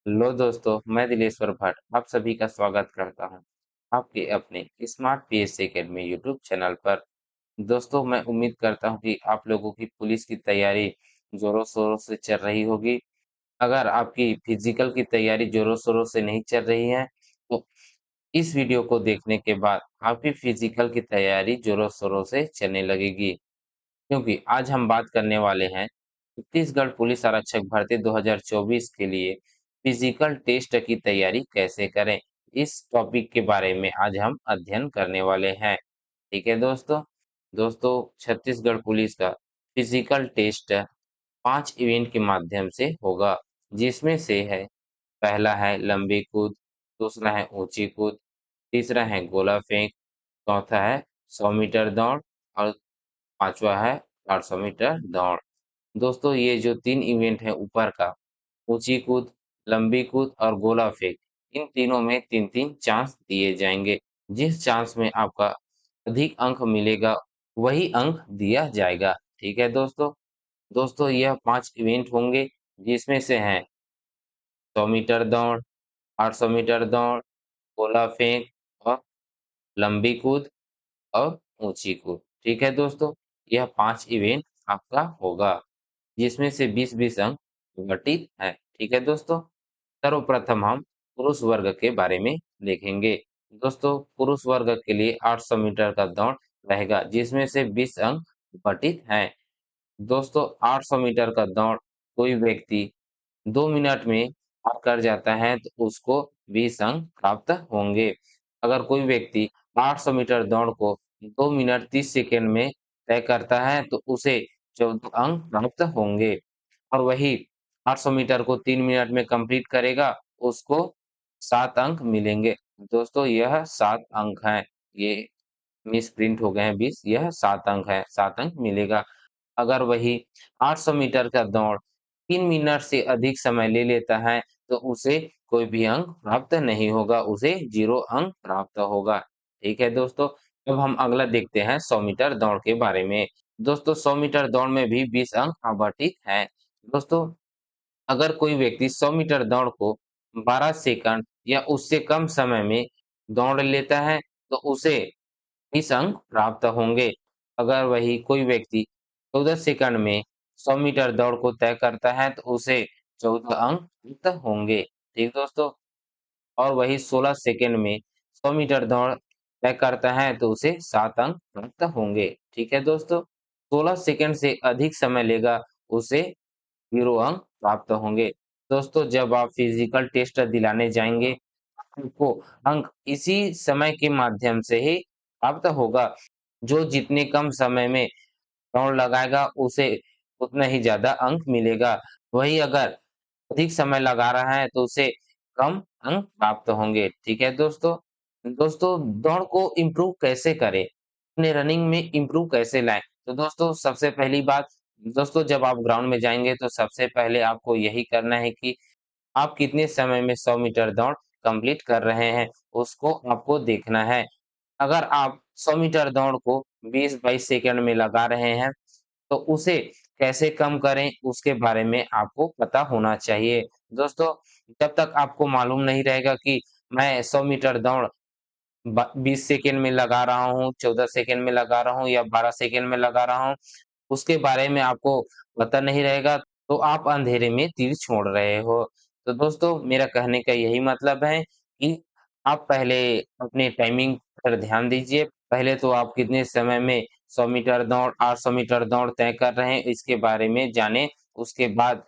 लो दोस्तों, मैं दिलेश्वर भट्ट आप सभी का स्वागत करता हूं आपके अपने smart PSC academy YouTube channel पर। दोस्तों, मैं उम्मीद करता हूं कि आप लोगों की पुलिस की तैयारी जोरों शोरों से चल रही होगी। अगर आपकी फिजिकल की तैयारी जोरों शोरों से नहीं चल रही है तो इस वीडियो को देखने के बाद आपकी फिजिकल की तैयारी जोरों शोरों से चलने लगेगी। क्योंकि आज हम बात करने वाले हैं छत्तीसगढ़ पुलिस आरक्षक भर्ती 2024 के लिए फिजिकल टेस्ट की तैयारी कैसे करें। इस टॉपिक के बारे में आज हम अध्ययन करने वाले हैं। ठीक है दोस्तों। दोस्तों, छत्तीसगढ़ पुलिस का फिजिकल टेस्ट 5 इवेंट के माध्यम से होगा, जिसमें से है पहला है लंबी कूद, दूसरा है ऊंची कूद, तीसरा है गोला फेंक, चौथा है 100 मीटर दौड़ और पांचवा है 400 मीटर दौड़। दोस्तों, ये जो 3 इवेंट है ऊपर का, ऊंची कूद, लंबी कूद और गोला फेंक, इन तीनों में 3-3 चांस दिए जाएंगे। जिस चांस में आपका अधिक अंक मिलेगा, वही अंक दिया जाएगा। ठीक है दोस्तों। दोस्तों, यह 5 इवेंट होंगे, जिसमें से हैं 100 मीटर दौड़, 800 मीटर दौड़, गोला फेंक और लंबी कूद और ऊंची कूद। ठीक है दोस्तों। यह 5 इवेंट आपका होगा, जिसमें से 20-20 अंक घटित है। ठीक है दोस्तों। सर्वप्रथम हम पुरुष वर्ग के बारे में देखेंगे। दोस्तों, पुरुष वर्ग के लिए 800 मीटर का दौड़ रहेगा, जिसमें से 20 अंक घटित हैं। दोस्तों, 800 मीटर का दौड़ कोई व्यक्ति 2 मिनट में पार कर जाता है तो उसको 20 अंक प्राप्त होंगे। अगर कोई व्यक्ति 800 मीटर दौड़ को 2 मिनट 30 सेकंड में तय करता है तो उसे 14 अंक प्राप्त होंगे। और वही 800 मीटर को 3 मिनट में कंप्लीट करेगा, उसको 7 अंक मिलेंगे। दोस्तों, यह 7 अंक हैं। ये मिस प्रिंट हो गए हैं 20, यह 7 अंक है, 7 अंक मिलेगा। अगर वही 800 मीटर का दौड़ 3 मिनट से अधिक समय ले लेता है, तो उसे कोई भी अंक प्राप्त नहीं होगा, उसे 0 अंक प्राप्त होगा। ठीक है दोस्तों। अब हम अगला देखते हैं 100 मीटर दौड़ के बारे में। दोस्तों, 100 मीटर दौड़ में भी 20 अंक आवंटित हैं। दोस्तों, अगर कोई व्यक्ति 100 मीटर दौड़ को 12 सेकंड या उससे कम समय में दौड़ लेता है, तो उसे 30 अंक प्राप्त होंगे। अगर वही कोई व्यक्ति 14 सेकंड में 100 मीटर दौड़ को तय करता है, तो उसे 14 अंक प्राप्त होंगे। ठीक दोस्तों। और वही 16 सेकंड में 100 मीटर दौड़ तय करता है, तो उसे 7 अंक प्राप्त होंगे। ठीक है दोस्तों। 16 सेकंड से अधिक समय लेगा, उसे 0 अंक प्राप्त होंगे। दोस्तों, जब आप फिजिकल टेस्ट दिलाने जाएँगे, आपको अंक इसी समय के माध्यम से ही प्राप्त होगा। जो जितने कम समय में दौड़ लगाएगा, उसे उतना ही ज़्यादा अंक मिलेगा। वहीं अगर अधिक समय लगा रहा है, तो उसे कम अंक प्राप्त होंगे। ठीक है दोस्तों। दोस्तों, दौड़ को इम्प्रूव कैसे करें? अपने रनिंग में इम्प्रूव कैसे लाएँ? तो दोस्तों, सबसे पहली बात, दोस्तों जब आप ग्राउंड में जाएँगे तो सबसे पहले आपको यही करना है कि आप कितने समय में 100 मीटर दौड़ कंप्लीट कर रहे हैं, उसको आपको देखना है। अगर आप 100 मीटर दौड़ को 20-22 सेकंड में लगा रहे हैं, तो उसे कैसे कम करें, उसके बारे में आपको पता होना चाहिए। दोस्तों, जब तक आपको मालूम नहीं रहेगा कि मैं 100 मीटर दौड़ 20 सेकंड में लगा रहा हूँ, 14 सेकंड में लगा रहा हूँ या 12 सेकंड में लगा रहा हूँ, उसके बारे में आपको पता नहीं रहेगा, तो आप अंधेरे में तीर छोड़ रहे हो। तो दोस्तों, मेरा कहने का यही मतलब है कि आप पहले अपने टाइमिंग पर ध्यान दीजिए। पहले तो आप कितने समय में 100 मीटर दौड़, 800 मीटर दौड़ तय कर रहे हैं, इसके बारे में जानें। उसके बाद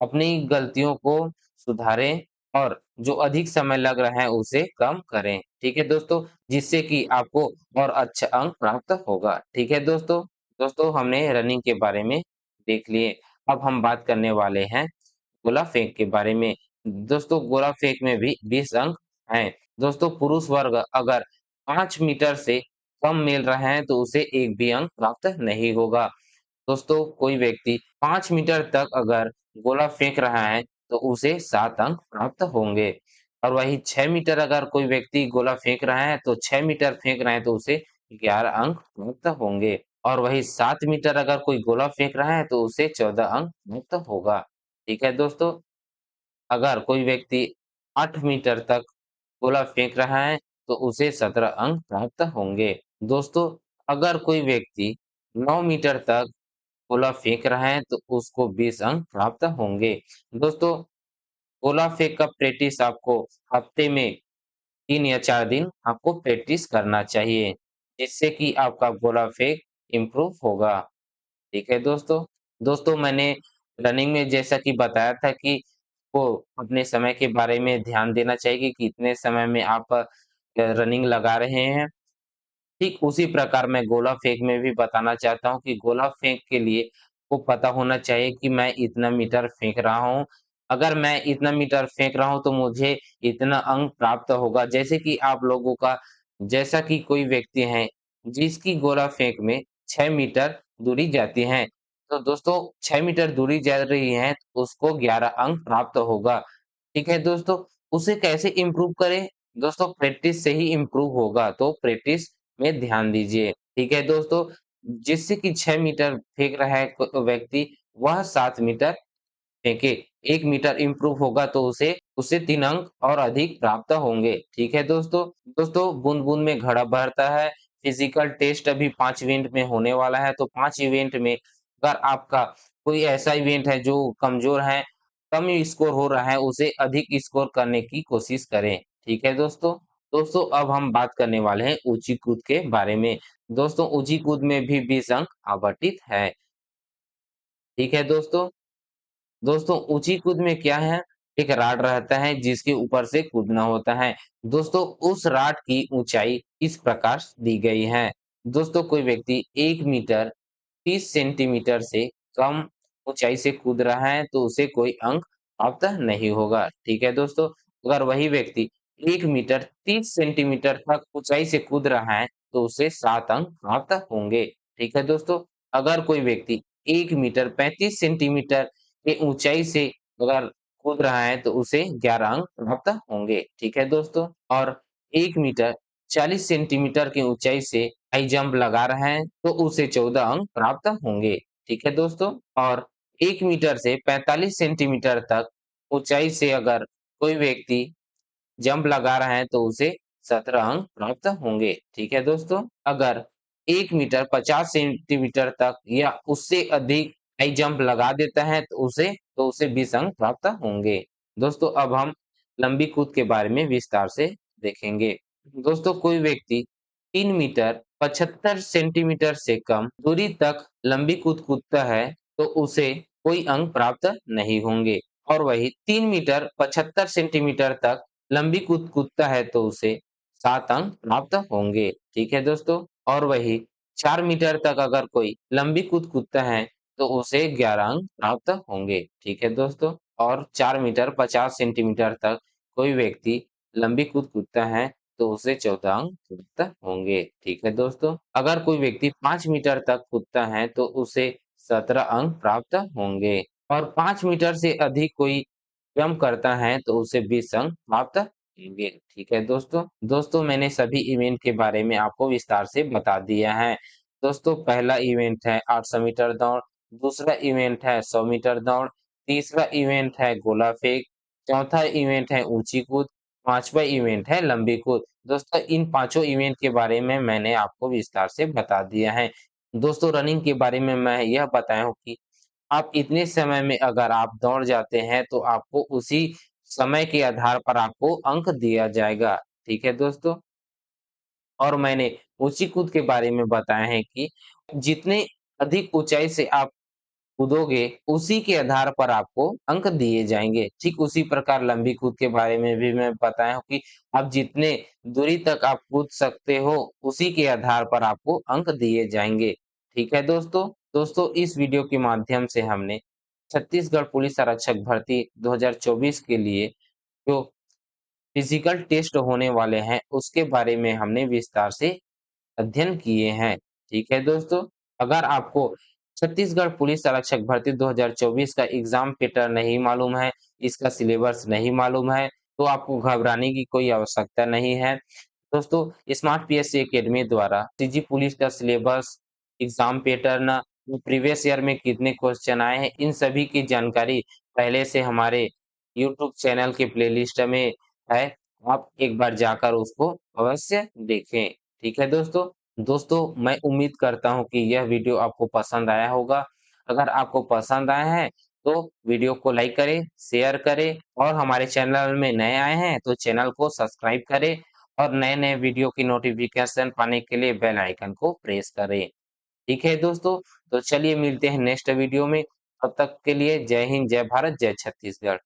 अपनी गलतियों को सुधारें और जो अधिक समय लग रहा है उसे कम करें। ठीक है दोस्तों? जिससे कि आपको और अच्छा अंक प्राप्त होगा। ठीक है दोस्तों? दोस्तों, हमने रनिंग के बारे में देख लिए। अब हम बात करने वाले हैं गोला फेंक के बारे में। दोस्तों, गोला फेंक में भी 20 अंक हैं। दोस्तों, पुरुष वर्ग अगर 5 मीटर से कम मिल रहा है तो उसे 1 भी अंक प्राप्त नहीं होगा। दोस्तों, कोई व्यक्ति 5 मीटर तक अगर गोला फेंक रहा है, तो उसे 7 अंक प्राप्त होंगे। और वही 6 मीटर अगर कोई व्यक्ति गोला फेंक रहा है, तो 6 मीटर फेंक रहा है, तो उसे 11 अंक प्राप्त होंगे। और वही 7 मीटर अगर कोई गोला फेंक रहा है, तो उसे 14 अंक प्राप्त होगा। ठीक है दोस्तों? अगर कोई व्यक्ति 8 मीटर तक गोला फेंक रहा है तो उसे 17 अंक प्राप्त होंगे। दोस्तों, अगर कोई व्यक्ति 9 मीटर तक गोला फेंक रहा है तो उसको 20 अंक प्राप्त होंगे। दोस्तों, गोला फेंक का प्रैक्टिस आपको हफ्ते में 3 या 4 दिन आपको प्रैक्टिस करना चाहिए, जिससे कि आपका गोला फेंक इम्प्रूव होगा। ठीक है दोस्तों। दोस्तों, मैंने रनिंग में जैसा कि बताया था कि को अपने समय के बारे में ध्यान देना चाहिए कि कितने समय में आप रनिंग लगा रहे हैं। ठीक उसी प्रकार मैं गोला फेंक में भी बताना चाहता हूँ कि गोला फेंक के लिए को पता होना चाहिए कि मैं इतना मीटर फेंक रहा हूँ। अगर मैं इतना मीटर फेंक रहा हूँ तो मुझे इतना अंक प्राप्त होगा। जैसे कि आप लोगों का जैसा कि कोई व्यक्ति है जिसकी गोला फेंक में 6 मीटर दूरी जाती है। तो दोस्तों 6 मीटर दूरी जा रही है तो उसको 11 अंक प्राप्त होगा। ठीक है दोस्तों, उसे कैसे इम्प्रूव करें? दोस्तों प्रैक्टिस से ही इम्प्रूव होगा, तो प्रैक्टिस में ध्यान दीजिए। ठीक है दोस्तों, जिससे कि 6 मीटर फेंक रहा है व्यक्ति, वह 7 मीटर फेंके। 1 मीटर इम्प्रूव होगा तो उसे उससे 3 अंक और अधिक प्राप्त होंगे। ठीक है दोस्तों। दोस्तों, बूंद-बूंद में घड़ा भरता है। फिजिकल टेस्ट अभी 5 इवेंट में होने वाला है, तो 5 इवेंट में अगर आपका कोई ऐसा इवेंट है जो कमज़ोर है, कम स्कोर हो रहा है, उसे अधिक स्कोर करने की कोशिश करें। ठीक है दोस्तों। दोस्तों, अब हम बात करने वाले हैं ऊँची कूद के बारे में। दोस्तों, ऊँची कूद में भी 20 अंक आवंटित है। ठीक है दोस्तों। दोस्तों, ऊँची कूद में क्या है, एक रॉड रहता है जिसके ऊपर से कूदना होता है। दोस्तों, उस रॉड की ऊँचाई इस प्रकार दी गई है। दोस्तों, कोई व्यक्ति 1 मीटर 30 सेंटीमीटर से कम ऊँचाई से कूद रहा है तो उसे कोई अंक प्राप्त नहीं होगा। ठीक है दोस्तों? अगर वही व्यक्ति 1 मीटर 30 सेंटीमीटर तक ऊँचाई से कूद रहा है तो उसे 7 अंक प्राप्त होंगे। ठीक है दोस्तों? अगर कोई व्यक्ति 1 मीटर 35 सेंटीमीटर के ऊँचाई से अगर कूद रहा है तो उसे 11 अंक प्राप्त होंगे। ठीक है दोस्तों? और 1 मीटर 40 सेंटीमीटर की ऊँचाई से हाई जंप लगा रहा है तो उसे 14 अंक प्राप्त होंगे। ठीक है दोस्तों? और 1 मीटर से 45 सेंटीमीटर तक ऊँचाई से अगर कोई व्यक्ति जंप लगा रहा है तो उसे 17 अंक प्राप्त होंगे। ठीक है दोस्तों? अगर 1 मीटर 50 सेंटीमीटर तक या उससे अधिक हाई जंप लगा देता है तो उसे 20 अंक प्राप्त होंगे। दोस्तों, अब हम लंबी कूद के बारे में विस्तार से देखेंगे। दोस्तों, कोई व्यक्ति 3 मीटर 75 सेंटीमीटर से कम दूरी तक लंबी कूद कूदता है तो उसे कोई अंक प्राप्त नहीं होंगे, और वही 3 मीटर 75 सेंटीमीटर तक लंबी कूद कूदता है तो उसे 7 अंक प्राप्त होंगे। ठीक है दोस्तों? और वही 4 मीटर तक अगर कोई लंबी कूद कूदता है तो उसे 11 अंक प्राप्त होंगे। ठीक है दोस्तों? और 4 मीटर 50 सेंटीमीटर तक कोई व्यक्ति लंबी कूद कूदता है तो उसे 14 अंक प्राप्त होंगे। ठीक है दोस्तों? अगर कोई व्यक्ति 5 मीटर तक कूदता है तो उसे 17 अंक प्राप्त होंगे, और 5 मीटर से अधिक कोई जंप करता है तो उसे 20 अंक प्राप्त होंगे। ठीक है दोस्तों? दोस्तों, मैंने सभी इवेंट के बारे में आपको विस्तार से बता दिया है। दोस्तों, पहला इवेंट है 800 मीटर दौड़, दूसरा इवेंट है 100 मीटर दौड़, तीसरा इवेंट है गोला फेंक, चौथा इवेंट है ऊँची कूद, पाँचवा इवेंट है लंबी कूद। दोस्तों, इन पाँचों इवेंट के बारे में मैंने आपको विस्तार से बता दिया है। दोस्तों, रनिंग के बारे में मैं यह बताया हूँ कि आप इतने समय में अगर आप दौड़ जाते हैं तो आपको उसी समय के आधार पर आपको अंक दिया जाएगा। ठीक है दोस्तों? और मैंने ऊँची कूद के बारे में बताया है कि जितने अधिक ऊँचाई से आप कूदोगे, उसी के आधार पर आपको अंक दिए जाएँगे। ठीक उसी प्रकार लंबी कूद के बारे में भी मैं बताया हूँ कि आप जितने दूरी तक आप कूद सकते हो, उसी के आधार पर आपको अंक दिए जाएँगे। ठीक है दोस्तों? दोस्तों, इस वीडियो के माध्यम से हमने छत्तीसगढ़ पुलिस आरक्षक भर्ती 2024 के लिए जो फिजिकल टेस्ट होने वाले हैं, उसके बारे में हमने विस्तार से अध्ययन किए हैं। ठीक है दोस्तों? अगर आपको छत्तीसगढ़ पुलिस आरक्षक भर्ती 2024 का एग्ज़ाम पैटर्न नहीं मालूम है, इसका सिलेबस नहीं मालूम है, तो आपको घबराने की कोई आवश्यकता नहीं है। दोस्तों, स्मार्ट पीएससी अकेडमी द्वारा सीजी पुलिस का syllabus, exam pattern, previous year में कितने क्वेश्चन आए हैं, इन सभी की जानकारी पहले से हमारे यूट्यूब चैनल के प्लेलिस्ट में है, आप एक बार जाकर उसको अवश्य देखें। ठीक है दोस्तों? दोस्तों, मैं उम्मीद करता हूँ कि यह वीडियो आपको पसंद आया होगा। अगर आपको पसंद आया है, तो वीडियो को लाइक करें, शेयर करें और हमारे चैनल में नए आए हैं, तो चैनल को सब्सक्राइब करें और नए-नए वीडियो की नोटिफ़िकेशन पाने के लिए बेल आइकन को प्रेस करें। ठीक है दोस्तों, तो चलिए मिलते हैं नेक्स्ट वीडियो में। तब तक के लिए जय हिंद, जय भारत, जय छत्तीसगढ़।